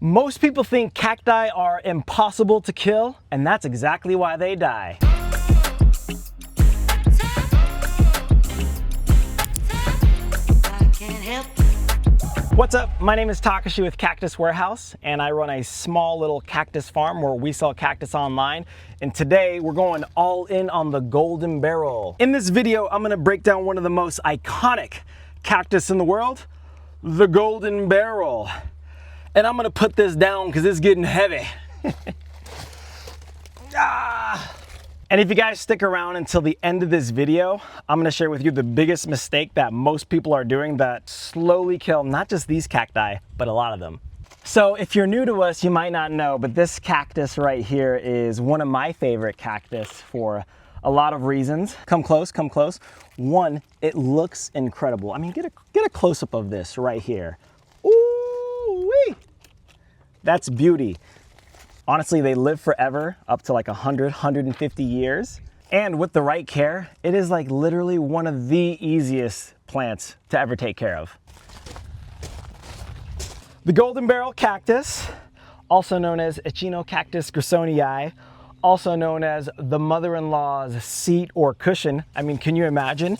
Most people think cacti are impossible to kill, and that's exactly why they die. What's up? My name is Takashi with Cactus Warehouse, and I run a small little cactus farm where we sell cactus online. And today we're going all in on the golden barrel. In this video, I'm gonna break down one of the most iconic cactus in the world, the golden barrel. And I'm gonna put this down because it's getting heavy. And if you guys stick around until the end of this video, I'm gonna share with you the biggest mistake that most people are doing that slowly kill not just these cacti, but a lot of them. So if you're new to us, you might not know, but this cactus right here is one of my favorite cactus for a lot of reasons. Come close, come close. One, it looks incredible. I mean, get a close-up of this right here. Ooh-wee! That's beauty. Honestly, they live forever, up to like 100, 150 years. And with the right care, it is like literally one of the easiest plants to ever take care of. The golden barrel cactus, also known as Echinocactus grysonii, also known as the mother-in-law's seat or cushion. I mean, can you imagine?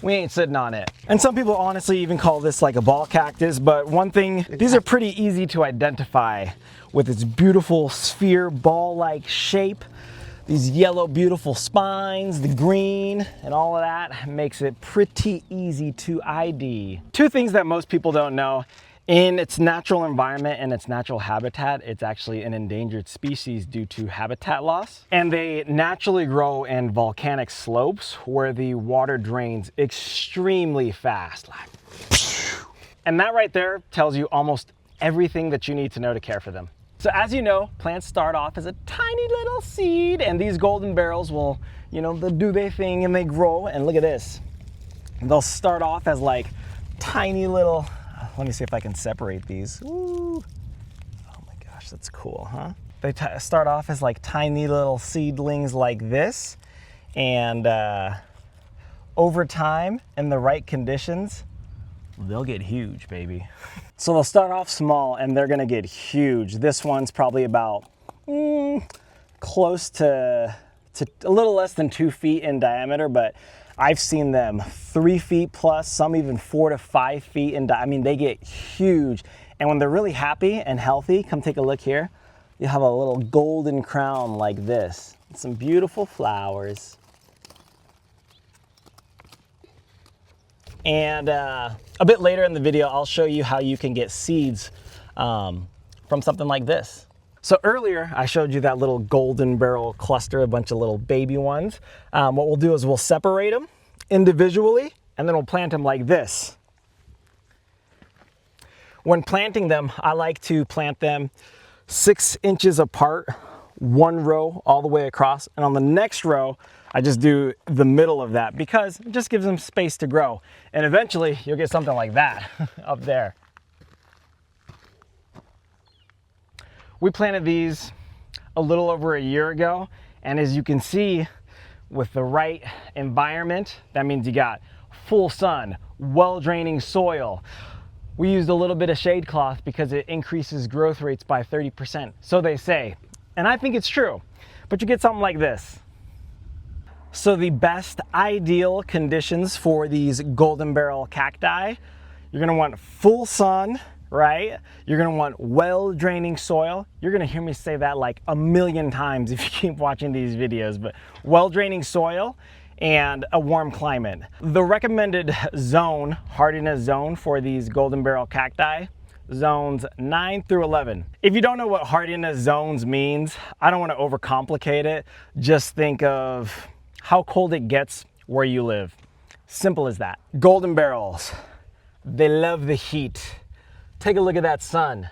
We ain't sitting on it. And some people honestly even call this like a ball cactus, but one thing, these are pretty easy to identify with its beautiful sphere ball-like shape, these yellow beautiful spines, the green, and all of that makes it pretty easy to ID. Two things that most people don't know: in its natural environment and its natural habitat, it's actually an endangered species due to habitat loss. And they naturally grow in volcanic slopes where the water drains extremely fast. And that right there tells you almost everything that you need to know to care for them. So as you know, plants start off as a tiny little seed, and these golden barrels will, they'll do their thing and they grow. And look at this. They'll start off as like tiny little, let me see if I can separate these. Ooh. Oh my gosh, that's cool, huh? They start off as like tiny little seedlings like this, and over time, in the right conditions, they'll get huge, baby. So they'll start off small and they're gonna get huge. This one's probably about close to a little less than 2 feet in diameter, but I've seen them 3 feet plus, some even 4 to 5 feet in diameter. I mean, they get huge. And when they're really happy and healthy, come take a look here. You have a little golden crown like this. Some beautiful flowers. And a bit later in the video, I'll show you how you can get seeds from something like this. So earlier, I showed you that little golden barrel cluster, a bunch of little baby ones. What we'll do is we'll separate them individually, and then we'll plant them like this. When planting them, I like to plant them 6 inches apart, one row all the way across, and on the next row, I just do the middle of that because it just gives them space to grow. And eventually, you'll get something like that up there. We planted these a little over a year ago, and as you can see, with the right environment, that means you got full sun, well-draining soil. We used a little bit of shade cloth because it increases growth rates by 30%, so they say. And I think it's true, but you get something like this. So the best ideal conditions for these golden barrel cacti, you're gonna want full sun, right? You're gonna want well-draining soil. You're gonna hear me say that like a million times if you keep watching these videos, but well-draining soil and a warm climate. The recommended zone, hardiness zone for these golden barrel cacti, zones 9 through 11. If you don't know what hardiness zones means, I don't wanna overcomplicate it. Just think of how cold it gets where you live. Simple as that. Golden barrels, they love the heat. Take a look at that sun.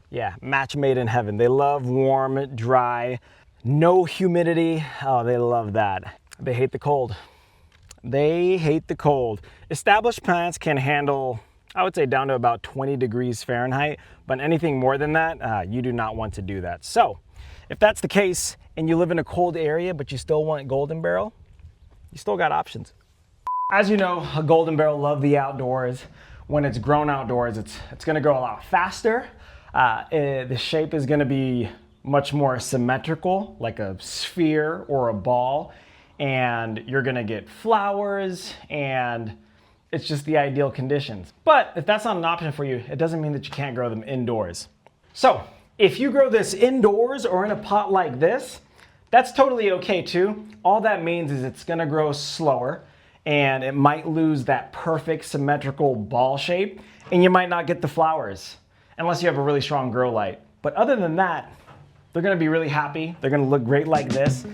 Yeah, match made in heaven. They love warm, dry, no humidity. Oh, they love that. They hate the cold. They hate the cold. Established plants can handle, I would say, down to about 20 degrees Fahrenheit, but anything more than that, you do not want to do that. So if that's the case and you live in a cold area, but you still want golden barrel, you still got options. As you know, a golden barrel love the outdoors. when it's grown outdoors, it's gonna grow a lot faster. The shape is gonna be much more symmetrical, like a sphere or a ball, and you're gonna get flowers, and it's just the ideal conditions. But if that's not an option for you, it doesn't mean that you can't grow them indoors. So if you grow this indoors or in a pot like this, that's totally okay too. All that means is it's gonna grow slower, and it might lose that perfect symmetrical ball shape, and you might not get the flowers unless you have a really strong grow light. But other than that, they're gonna be really happy. They're gonna look great like this.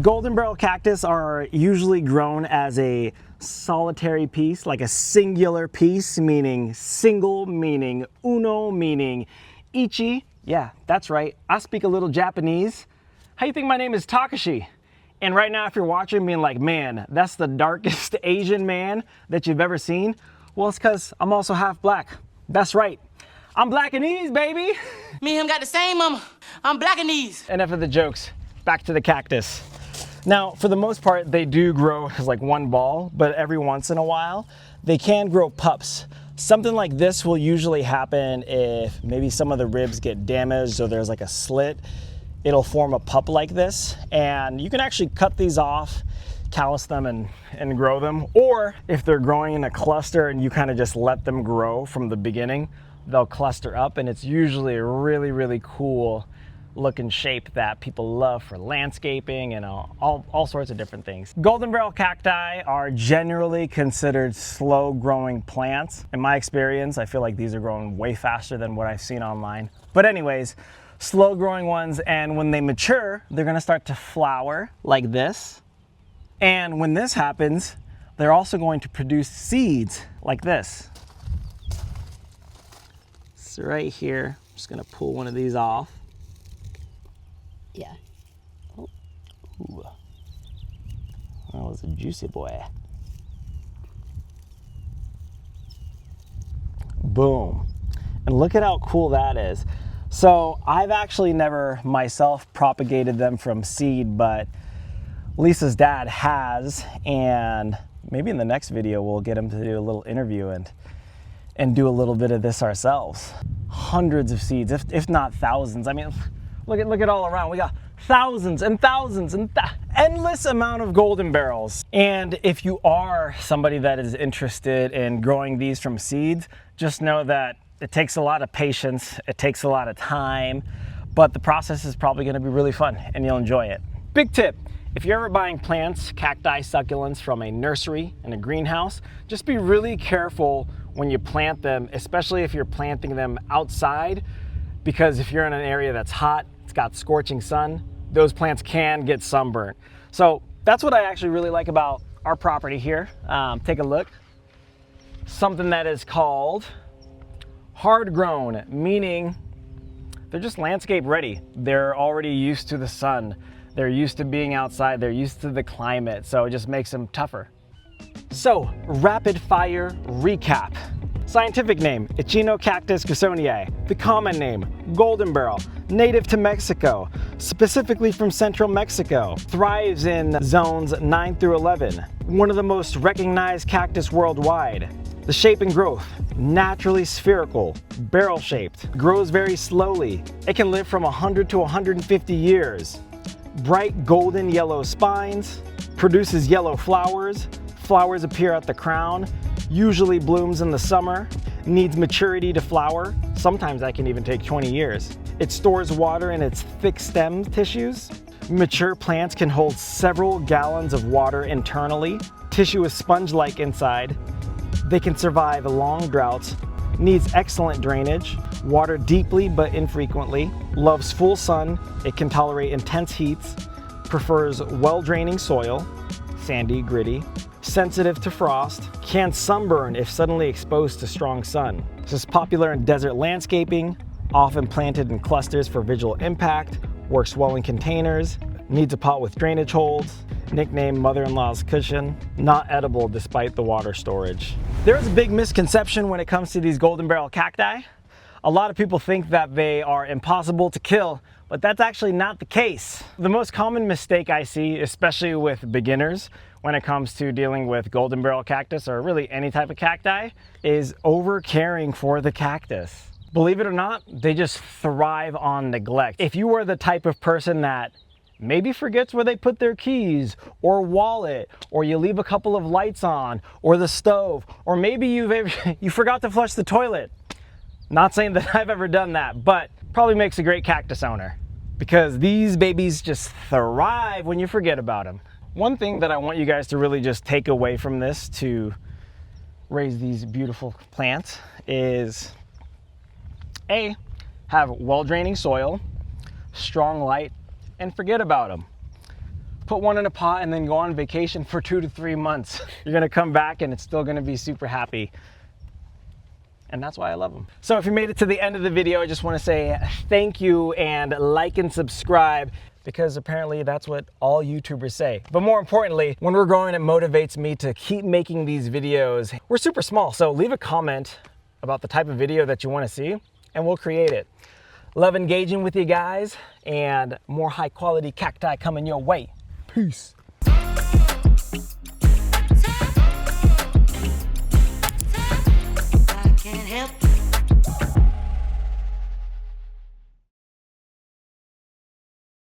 Golden barrel cactus are usually grown as a solitary piece, like a singular piece, meaning single, meaning uno, meaning ichi. Yeah, that's right. I speak a little Japanese. How you think my name is Takashi? And right now, if you're watching being like, man, that's the darkest Asian man that you've ever seen, well, it's because I'm also half black. That's right. I'm Blackanese, baby. Me and him got the same mama. I'm Blackanese. Enough of the jokes. Back to the cactus. Now, for the most part, they do grow as like one ball, but every once in a while, they can grow pups. Something like this will usually happen if maybe some of the ribs get damaged or there's like a slit. It'll form a pup like this, and you can actually cut these off, callus them and grow them. Or if they're growing in a cluster and you kind of just let them grow from the beginning, they'll cluster up, and it's usually a really, really cool looking shape that people love for landscaping and all sorts of different things. Golden barrel cacti are generally considered slow growing plants. In my experience, I feel like these are growing way faster than what I've seen online. But anyways, slow growing ones, and when they mature, they're gonna start to flower like this. And when this happens, they're also going to produce seeds like this. So right here, I'm just gonna pull one of these off. Yeah. Oh. Ooh. That was a juicy boy. Boom. And look at how cool that is. So I've actually never myself propagated them from seed, but Lisa's dad has, and maybe in the next video we'll get him to do a little interview and do a little bit of this ourselves. Hundreds of seeds, if not thousands. I mean, look at all around. We got thousands and thousands and endless amount of golden barrels. And if you are somebody that is interested in growing these from seeds, just know that it takes a lot of patience, it takes a lot of time, but the process is probably gonna be really fun and you'll enjoy it. Big tip, if you're ever buying plants, cacti, succulents from a nursery and a greenhouse, just be really careful when you plant them, especially if you're planting them outside, because if you're in an area that's hot, it's got scorching sun, those plants can get sunburned. So that's what I actually really like about our property here. Take a look. Something that is called hard grown, meaning they're just landscape ready. They're already used to the sun. They're used to being outside. They're used to the climate. So it just makes them tougher. So rapid fire recap. Scientific name, Echinocactus grissonii. The common name, golden barrel. Native to Mexico, specifically from central Mexico. Thrives in zones 9 through 11. One of the most recognized cactus worldwide. The shape and growth, naturally spherical, barrel-shaped, grows very slowly. It can live from 100 to 150 years. Bright golden yellow spines, produces yellow flowers. Flowers appear at the crown, usually blooms in the summer, needs maturity to flower. Sometimes that can even take 20 years. It stores water in its thick stem tissues. Mature plants can hold several gallons of water internally. Tissue is sponge-like inside. They can survive long droughts, needs excellent drainage, water deeply but infrequently, loves full sun, it can tolerate intense heats, prefers well-draining soil, sandy, gritty, sensitive to frost, can sunburn if suddenly exposed to strong sun. This is popular in desert landscaping, often planted in clusters for visual impact, works well in containers, needs a pot with drainage holes, nicknamed mother-in-law's cushion, not edible despite the water storage. There's a big misconception when it comes to these golden barrel cacti. A lot of people think that they are impossible to kill, but that's actually not the case. The most common mistake I see, especially with beginners, when it comes to dealing with golden barrel cactus or really any type of cacti is over caring for the cactus. Believe it or not, they just thrive on neglect. If you are the type of person that maybe forgets where they put their keys or wallet, or you leave a couple of lights on, or the stove, or maybe you forgot to flush the toilet. Not saying that I've ever done that, but probably makes a great cactus owner because these babies just thrive when you forget about them. One thing that I want you guys to really just take away from this to raise these beautiful plants is A, have well-draining soil, strong light, and forget about them. Put one in a pot and then go on vacation for 2 to 3 months. You're gonna come back and it's still gonna be super happy. And that's why I love them. So if you made it to the end of the video, I just wanna say thank you and like and subscribe, because apparently that's what all YouTubers say. But more importantly, when we're growing, it motivates me to keep making these videos. We're super small, so leave a comment about the type of video that you wanna see and we'll create it. Love engaging with you guys, and more high quality cacti coming your way. Peace.